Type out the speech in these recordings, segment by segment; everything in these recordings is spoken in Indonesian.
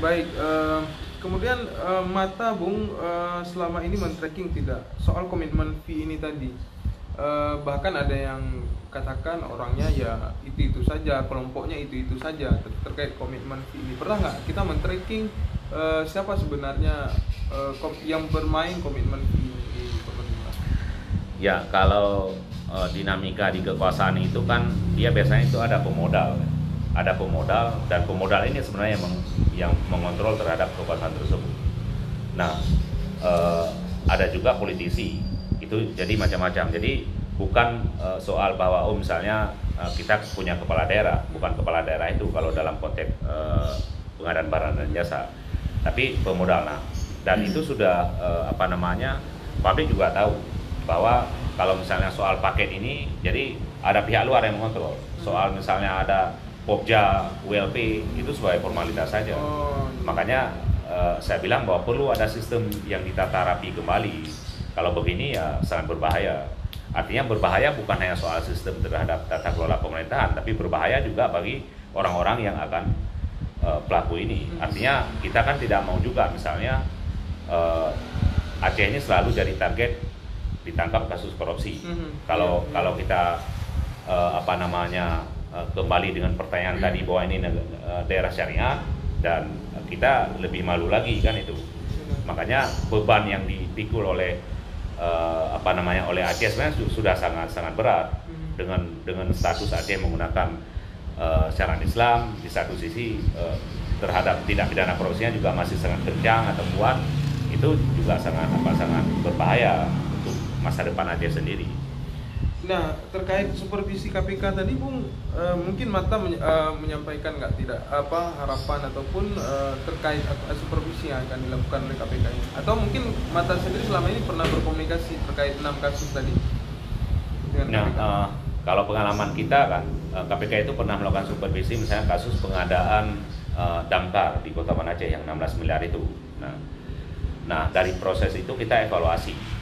Baik, kemudian Mata Bung selama ini men-tracking tidak soal komitmen fee ini tadi. Bahkan ada yang katakan orangnya ya itu saja, kelompoknya itu saja terkait komitmen fee ini. Pernah nggak kita men-tracking siapa sebenarnya yang bermain komitmen fee ini di pemerintah? Ya, kalau dinamika di kekuasaan itu kan dia biasanya itu ada pemodal. Ada pemodal, dan pemodal ini sebenarnya yang mengontrol terhadap kekuasaan tersebut. Nah, ada juga politisi, itu jadi macam-macam. Jadi bukan soal bahwa misalnya kita punya kepala daerah, bukan kepala daerah itu kalau dalam konteks pengadaan barang dan jasa, tapi pemodal. Nah, dan itu sudah publik juga tahu bahwa kalau misalnya soal paket ini, jadi ada pihak luar yang mengontrol. Soal misalnya ada Popja, ULP, itu sebagai formalitas saja. Makanya saya bilang bahwa perlu ada sistem yang ditata rapi kembali. Kalau begini ya sangat berbahaya. Artinya berbahaya bukan hanya soal sistem terhadap tata kelola pemerintahan, tapi berbahaya juga bagi orang-orang yang akan pelaku ini. Artinya kita kan tidak mau juga misalnya Aceh ini selalu jadi target ditangkap kasus korupsi. Kalau kita kembali dengan pertanyaan tadi bahwa ini daerah syariah, dan kita lebih malu lagi kan itu. Makanya beban yang dipikul oleh oleh Aceh sebenarnya sudah sangat berat dengan status Aceh menggunakan syariat Islam. Di satu sisi terhadap tindak pidana korupsinya juga masih sangat kencang atau kuat. Itu juga sangat berbahaya untuk masa depan Aceh sendiri. Nah, terkait supervisi KPK tadi, Bung, mungkin Mata menyampaikan harapan ataupun terkait supervisi yang akan dilakukan oleh KPK ini, atau mungkin Mata sendiri selama ini pernah berkomunikasi terkait 6 kasus tadi dengan KPK? Kalau pengalaman kita kan, KPK itu pernah melakukan supervisi misalnya kasus pengadaan damkar di Kota Banda Aceh yang 16 miliar itu. Nah, dari proses itu kita evaluasi.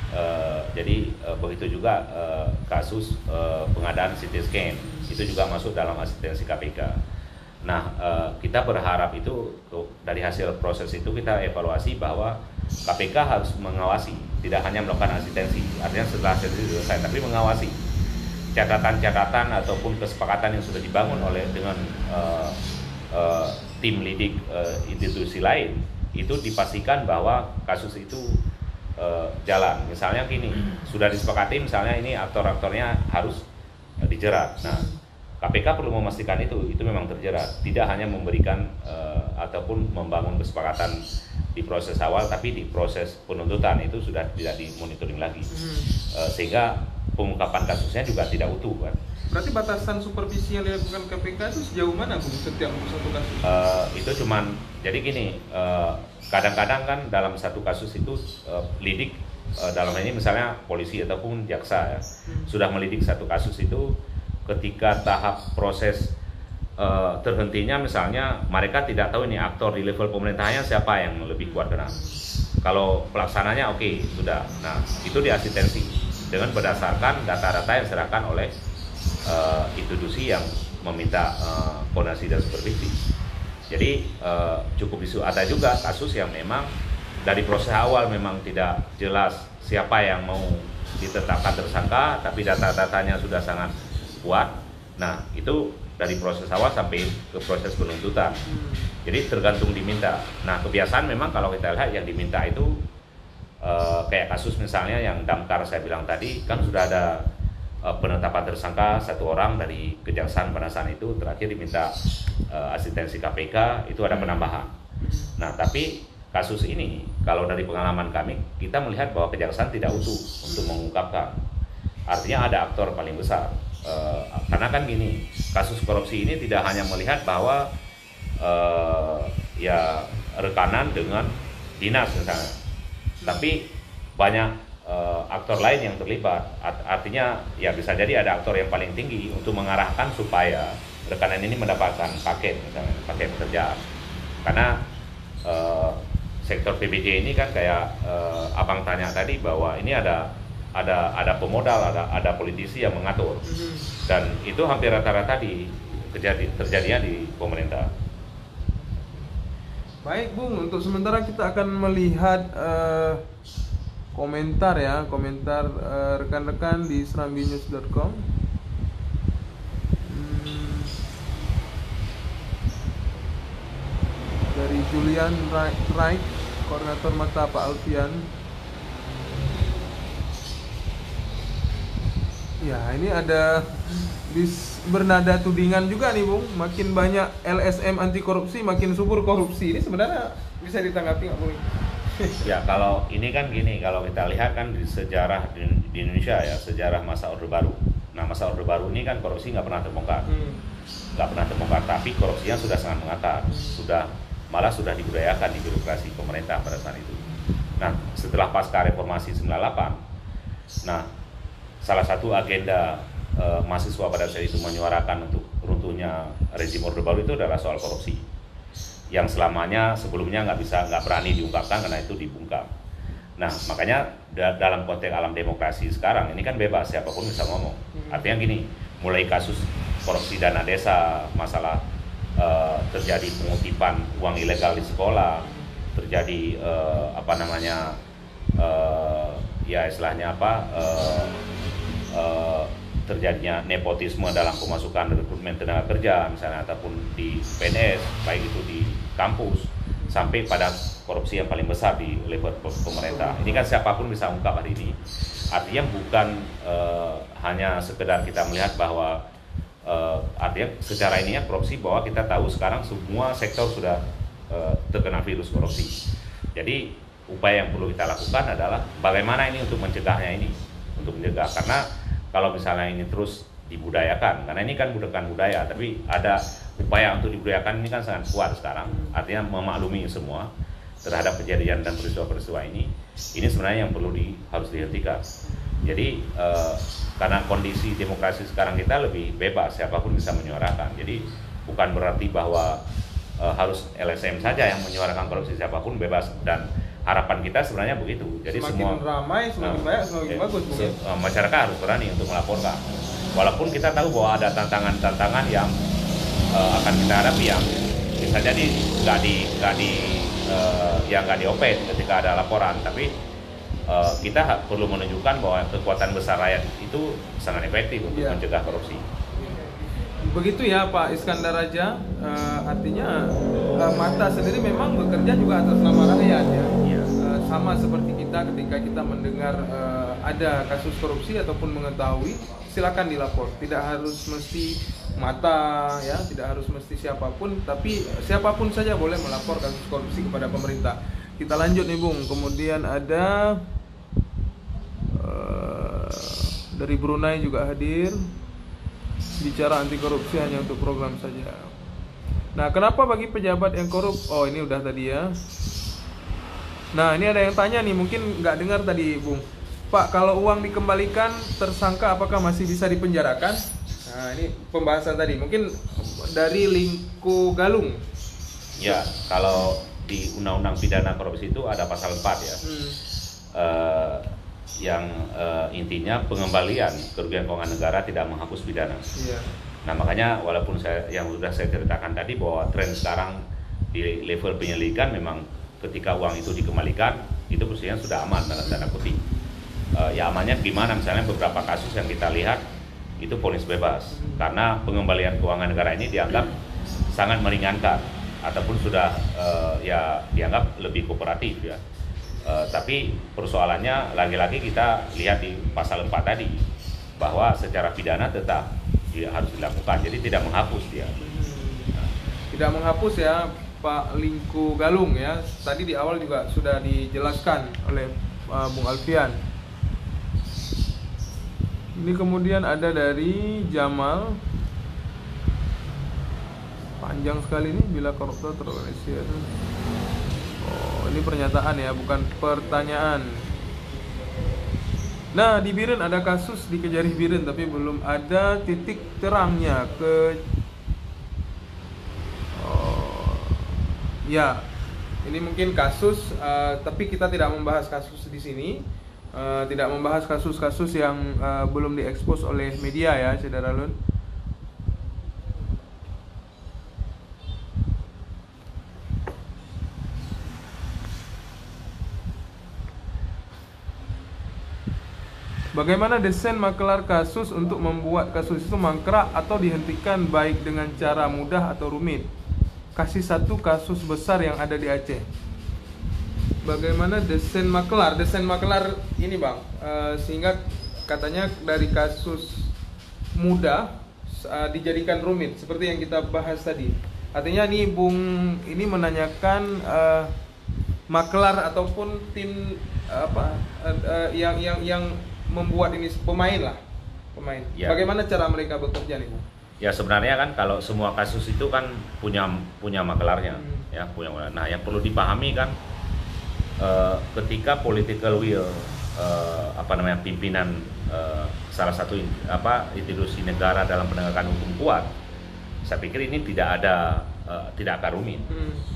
Jadi begitu juga kasus pengadaan CT scan itu juga masuk dalam asistensi KPK. Nah, kita berharap itu dari hasil proses itu kita evaluasi bahwa KPK harus mengawasi, tidak hanya melakukan asistensi. Artinya setelah asistensi selesai, tapi mengawasi catatan-catatan ataupun kesepakatan yang sudah dibangun dengan tim lidik institusi lain, itu dipastikan bahwa kasus itu jalan. Misalnya gini, sudah disepakati misalnya ini aktor-aktornya harus dijerat. Nah, KPK perlu memastikan itu memang terjerat, tidak hanya memberikan ataupun membangun kesepakatan di proses awal, tapi di proses penuntutan itu sudah tidak dimonitoring lagi, sehingga pengungkapan kasusnya juga tidak utuh kan. Berarti batasan supervisi yang dilakukan KPK itu sejauh mana, Bung, setiap satu kasus? Itu cuman jadi gini, kadang-kadang kan dalam satu kasus itu lidik dalam ini misalnya polisi ataupun jaksa ya, sudah melidik satu kasus itu, ketika tahap proses terhentinya misalnya mereka tidak tahu ini aktor di level pemerintahannya siapa yang lebih kuat kena. Kalau pelaksananya oke, sudah. Nah, itu diasistensi dengan berdasarkan data-data yang diserahkan oleh institusi yang meminta koordinasi dan supervisi. Jadi cukup ada juga kasus yang memang dari proses awal memang tidak jelas siapa yang mau ditetapkan tersangka, tapi data-datanya sudah sangat kuat. Nah, itu dari proses awal sampai ke proses penuntutan. Jadi tergantung diminta. Nah, kebiasaan memang kalau kita lihat yang diminta itu kayak kasus misalnya yang damkar saya bilang tadi, kan sudah ada penetapan tersangka satu orang dari Kejaksaan Banasan, itu terakhir diminta asistensi KPK, itu ada penambahan. Nah, tapi kasus ini kalau dari pengalaman kami, kita melihat bahwa Kejaksaan tidak utuh untuk mengungkapkan. Artinya ada aktor paling besar. Karena kan gini, kasus korupsi ini tidak hanya melihat bahwa ya rekanan dengan dinas misalnya, tapi banyak aktor lain yang terlibat. Artinya ya bisa jadi ada aktor yang paling tinggi untuk mengarahkan supaya rekanan ini mendapatkan paket, misalnya paket pekerjaan. Karena sektor PBJ ini kan kayak abang tanya tadi, bahwa ini ada pemodal, ada politisi yang mengatur, dan itu hampir rata-rata terjadinya di pemerintah. Baik Bung, untuk sementara kita akan melihat komentar ya, komentar rekan-rekan di serambinews.com. Dari Julian Wright, koordinator mata Pak Alfian. Ya, ini ada bernada tudingan juga nih Bung. Makin banyak LSM anti korupsi, makin subur korupsi. Ini sebenarnya bisa ditanggapi nggak Bung? Ya, kalau ini kan gini, kalau kita lihat kan di sejarah di Indonesia ya, sejarah masa Orde Baru. Nah, masa Orde Baru ini kan korupsi nggak pernah terbongkar. Nggak pernah terbongkar, tapi korupsinya sudah sangat mengakar. Malah sudah dibudayakan di birokrasi pemerintah pada saat itu. Nah, setelah pasca reformasi 98, nah salah satu agenda mahasiswa pada saat itu menyuarakan untuk runtuhnya rezim Orde Baru itu adalah soal korupsi, yang selamanya sebelumnya nggak berani diungkapkan karena itu dibungkam. Nah, makanya dalam konteks alam demokrasi sekarang ini kan bebas, siapapun bisa ngomong. Artinya gini, mulai kasus korupsi dana desa, masalah terjadi pengutipan uang ilegal di sekolah, terjadi ya istilahnya terjadinya nepotisme dalam pemasukan rekrutmen tenaga kerja misalnya, ataupun di PNS, baik itu di kampus sampai pada korupsi yang paling besar di level pemerintah. Ini kan siapapun bisa ungkap hari ini. Artinya bukan hanya sekedar kita melihat bahwa artinya secara ininya korupsi, bahwa kita tahu sekarang semua sektor sudah terkena virus korupsi. Jadi upaya yang perlu kita lakukan adalah bagaimana ini untuk mencegahnya ini, untuk mencegah. Karena kalau misalnya ini terus dibudayakan, karena ini kan bukan budaya, tapi ada upaya untuk dibudayakan, ini kan sangat kuat sekarang. Artinya memaklumi semua terhadap kejadian dan peristiwa-peristiwa ini sebenarnya yang harus dihentikan. Jadi karena kondisi demokrasi sekarang kita lebih bebas, siapapun bisa menyuarakan. Jadi bukan berarti bahwa harus LSM saja yang menyuarakan korupsi, siapapun bebas, dan harapan kita sebenarnya begitu. Jadi semakin ramai, semakin banyak, semakin bagus. Masyarakat harus berani untuk melaporkan. Walaupun kita tahu bahwa ada tantangan-tantangan yang akan kita hadapi, yang bisa jadi nggak diopet ketika ada laporan, tapi kita perlu menunjukkan bahwa kekuatan besar rakyat itu sangat efektif untuk mencegah korupsi. Begitu ya Pak Iskandar Raja, artinya Mata sendiri memang bekerja juga atas nama rakyat ya. Sama seperti kita ketika kita mendengar ada kasus korupsi ataupun mengetahui, silakan dilapor. Tidak harus mesti Mata ya, tidak harus mesti siapapun, tapi siapapun saja boleh melapor kasus korupsi kepada pemerintah. Kita lanjut nih Bung, kemudian ada dari Brunei juga hadir, bicara anti korupsi hanya untuk program saja. Nah, kenapa bagi pejabat yang korup? Oh, ini udah tadi ya. Nah, ini ada yang tanya nih, mungkin nggak dengar tadi Bung. Pak, kalau uang dikembalikan, tersangka apakah masih bisa dipenjarakan? Nah, ini pembahasan tadi, mungkin dari Lingku Galung. Ya, kalau di Undang-Undang Pidana Korupsi itu ada pasal 4 ya. Yang intinya pengembalian kerugian keuangan negara tidak menghapus pidana. Nah, makanya walaupun yang sudah saya ceritakan tadi bahwa tren sekarang di level penyelidikan memang ketika uang itu dikembalikan itu posisinya sudah aman dalam tanda kutip. Ya amannya gimana? Misalnya beberapa kasus yang kita lihat itu vonis bebas karena pengembalian keuangan negara ini dianggap sangat meringankan ataupun sudah ya dianggap lebih kooperatif ya. Tapi persoalannya lagi-lagi kita lihat di pasal 4 tadi bahwa secara pidana tetap harus dilakukan, jadi tidak menghapus dia. Tidak menghapus ya Pak Lingku Galung ya. Tadi di awal juga sudah dijelaskan oleh Bung Alfian. Ini kemudian ada dari Jamal. Panjang sekali nih, bila koruptor terorganisir. Oh, ini pernyataan ya, bukan pertanyaan. Nah, di Biren ada kasus di Kejari Biren, tapi belum ada titik terangnya ya, ini mungkin kasus, tapi kita tidak membahas kasus di sini, tidak membahas kasus-kasus yang belum diekspos oleh media ya, Saudara Lun. Bagaimana desain makelar kasus untuk membuat kasus itu mangkrak atau dihentikan baik dengan cara mudah atau rumit? Kasih satu kasus besar yang ada di Aceh. Bagaimana desain makelar? Desain makelar ini bang, sehingga katanya dari kasus mudah dijadikan rumit seperti yang kita bahas tadi. Artinya nih Bung ini menanyakan makelar ataupun tim yang membuat ini pemain. Ya. Bagaimana cara mereka bekerja nih Bung? Ya sebenarnya kan kalau semua kasus itu kan punya makelarnya, ya punya. Nah yang perlu dipahami kan ketika political will pimpinan salah satu institusi negara dalam penegakan hukum kuat, saya pikir ini tidak akan rumit.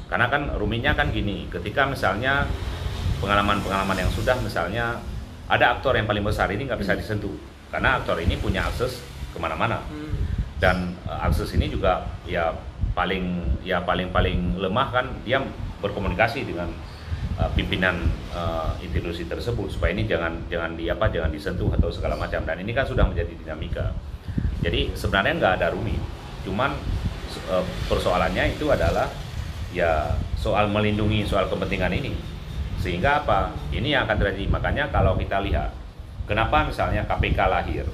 Karena kan rumitnya kan gini, ketika misalnya pengalaman yang sudah misalnya ada aktor yang paling besar ini nggak bisa disentuh karena aktor ini punya akses kemana-mana. Dan akses ini juga paling lemah kan dia berkomunikasi dengan pimpinan institusi tersebut supaya ini jangan disentuh atau segala macam, dan ini kan sudah menjadi dinamika. Jadi sebenarnya nggak ada rumit, cuman persoalannya itu adalah soal melindungi soal kepentingan ini, sehingga ini yang akan terjadi. Makanya kalau kita lihat kenapa misalnya KPK lahir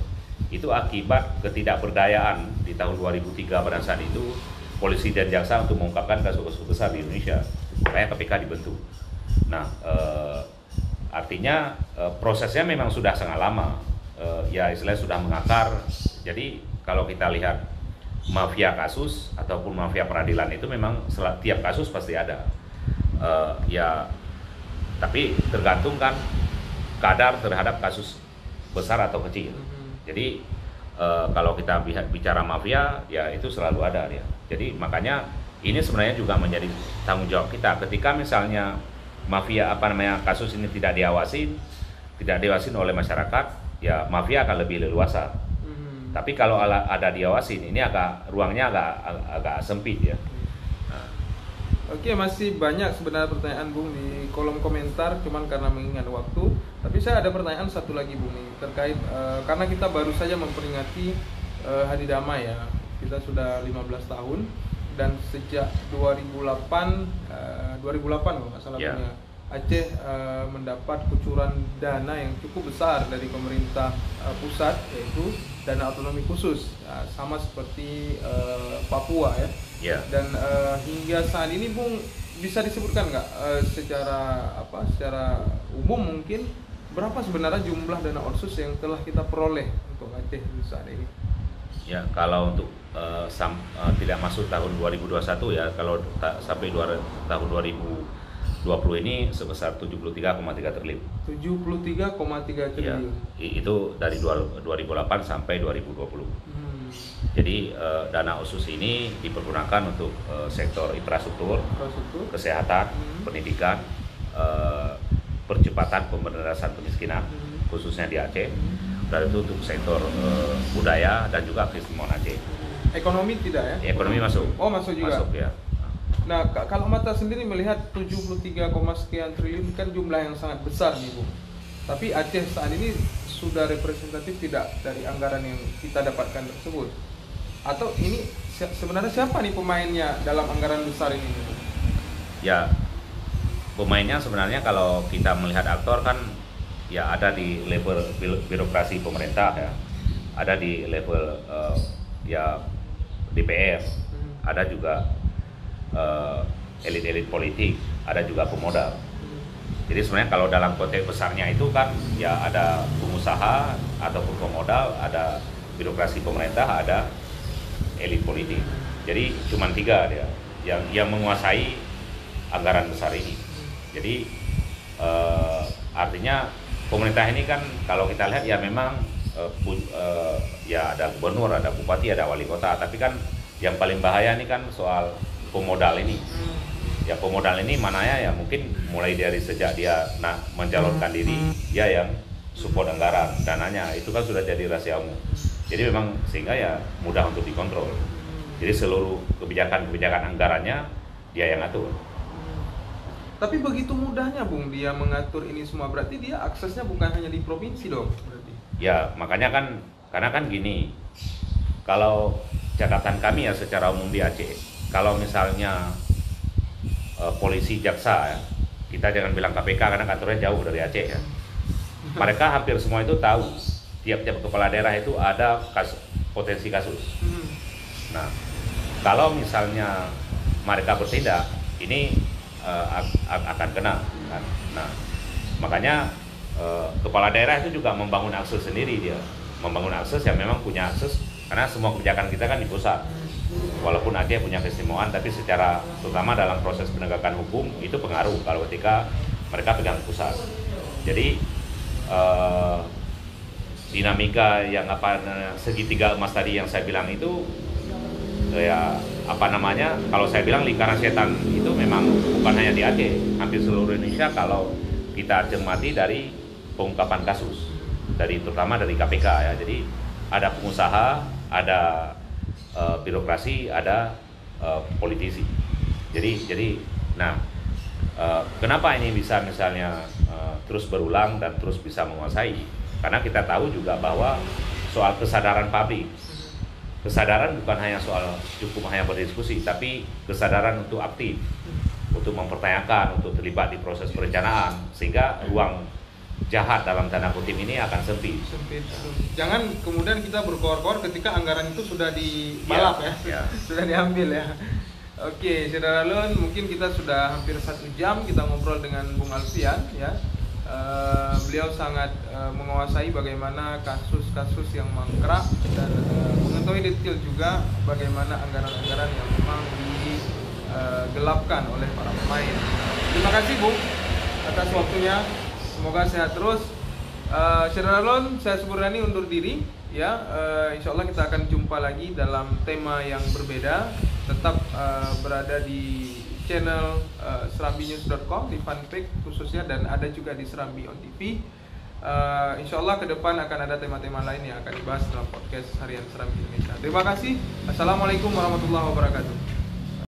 itu akibat ketidakberdayaan di tahun 2003 pada saat itu polisi dan jaksa untuk mengungkapkan kasus-kasus besar di Indonesia, makanya KPK dibentuk. Nah, artinya prosesnya memang sudah sangat lama, istilahnya sudah mengakar. Jadi kalau kita lihat mafia kasus ataupun mafia peradilan itu memang tiap kasus pasti ada, tapi tergantung kan kadar terhadap kasus besar atau kecil. Jadi kalau kita bicara mafia, ya itu selalu ada ya. Jadi makanya ini sebenarnya juga menjadi tanggung jawab kita ketika misalnya mafia kasus ini tidak diawasin oleh masyarakat, ya mafia akan lebih leluasa. Tapi kalau ada diawasin, ini ruangnya agak sempit ya. Oke, masih banyak sebenarnya pertanyaan Bung di kolom komentar, cuman karena mengingat waktu. Tapi saya ada pertanyaan satu lagi Bung nih, terkait karena kita baru saja memperingati Hari Damai ya. Kita sudah 15 tahun dan sejak 2008 kalau nggak salah punya Aceh mendapat kucuran dana yang cukup besar dari pemerintah pusat, yaitu dana otonomi khusus, sama seperti Papua ya. Dan hingga saat ini Bung bisa disebutkan nggak secara umum mungkin berapa sebenarnya jumlah dana otsus yang telah kita peroleh untuk Aceh saat ini? Ya kalau untuk tidak masuk tahun 2021 ya, kalau sampai tahun 2020 ini sebesar 73,3 triliun. 73,3 triliun. Ya, itu dari 2008 sampai 2020. Jadi dana otsus ini dipergunakan untuk sektor infrastruktur, kesehatan, pendidikan, percepatan pemberantasan kemiskinan, khususnya di Aceh. Dan itu untuk sektor budaya dan juga keistimewaan Aceh. Ekonomi tidak ya? Ekonomi masuk. Oh, masuk juga. Masuk ya. Nah, kalau Mata sendiri melihat 73, sekian triliun kan jumlah yang sangat besar nih, Bu. Tapi Aceh saat ini sudah representatif tidak dari anggaran yang kita dapatkan tersebut? Atau ini sebenarnya siapa nih pemainnya dalam anggaran besar ini? Ya, pemainnya sebenarnya kalau kita melihat aktor kan ya ada di level birokrasi pemerintah ya, ada di level DPR, ada juga elit-elit politik, ada juga pemodal. Jadi sebenarnya kalau dalam konteks besarnya itu kan ya ada pengusaha ataupun pemodal, ada birokrasi pemerintah, ada elit politik. Jadi cuma 3 dia yang menguasai anggaran besar ini. Jadi artinya pemerintah ini kan kalau kita lihat ya memang ya ada gubernur, ada bupati, ada wali kota, tapi kan yang paling bahaya ini kan soal pemodal ini. Ya pemodal ini mananya ya mungkin mulai dari sejak dia mencalonkan diri, dia yang support anggaran, dananya itu kan sudah jadi rahasia umum. Jadi memang sehingga ya mudah untuk dikontrol. Jadi seluruh kebijakan anggarannya dia yang atur. Tapi begitu mudahnya Bung dia mengatur ini semua, berarti dia aksesnya bukan hanya di provinsi dong berarti. Ya, makanya kan, karena kan gini, kalau catatan kami ya secara umum di Aceh, kalau misalnya polisi, jaksa ya, kita jangan bilang KPK karena kantornya jauh dari Aceh ya. Mereka hampir semua itu tahu tiap-tiap kepala daerah itu ada potensi kasus. Nah, kalau misalnya mereka bertindak, ini akan kena kan. Nah, makanya kepala daerah itu juga membangun akses sendiri, dia membangun akses yang memang punya akses, karena semua kebijakan kita kan di pusat. Walaupun Aceh punya keistimewaan, tapi secara terutama dalam proses penegakan hukum itu pengaruh kalau ketika mereka pegang pusat. Jadi dinamika yang segitiga emas tadi yang saya bilang itu ya kalau saya bilang lingkaran setan itu memang bukan hanya di Aceh, hampir seluruh Indonesia kalau kita cermati dari pengungkapan kasus, terutama dari KPK ya. Jadi ada pengusaha, ada birokrasi, ada politisi. Jadi kenapa ini bisa misalnya terus berulang dan terus bisa menguasai? Karena kita tahu juga bahwa soal kesadaran publik, kesadaran bukan hanya soal cukup hanya berdiskusi, tapi kesadaran untuk aktif, untuk mempertanyakan, untuk terlibat di proses perencanaan, sehingga ruang jahat dalam tanda kutip ini akan sempit. Jangan kemudian kita berkoar-koar ketika anggaran itu sudah dibalap ya. Sudah diambil ya. Oke, Saudara Lun, mungkin kita sudah hampir 1 jam kita ngobrol dengan Bung Alfian ya. Beliau sangat menguasai bagaimana kasus-kasus yang mangkrak dan mengetahui detail juga bagaimana anggaran-anggaran yang memang digelapkan oleh para pemain. Terima kasih Bung atas waktunya. Semoga sehat terus. Saudara Lun, saya Suburani undur diri ya. Insya Allah kita akan jumpa lagi dalam tema yang berbeda. Tetap berada di channel serambinews.com, di fanpage khususnya, dan ada juga di Serambi on TV. Insya Allah ke depan akan ada tema-tema lain yang akan dibahas dalam podcast harian Serambi Indonesia. Terima kasih. Assalamualaikum warahmatullahi wabarakatuh.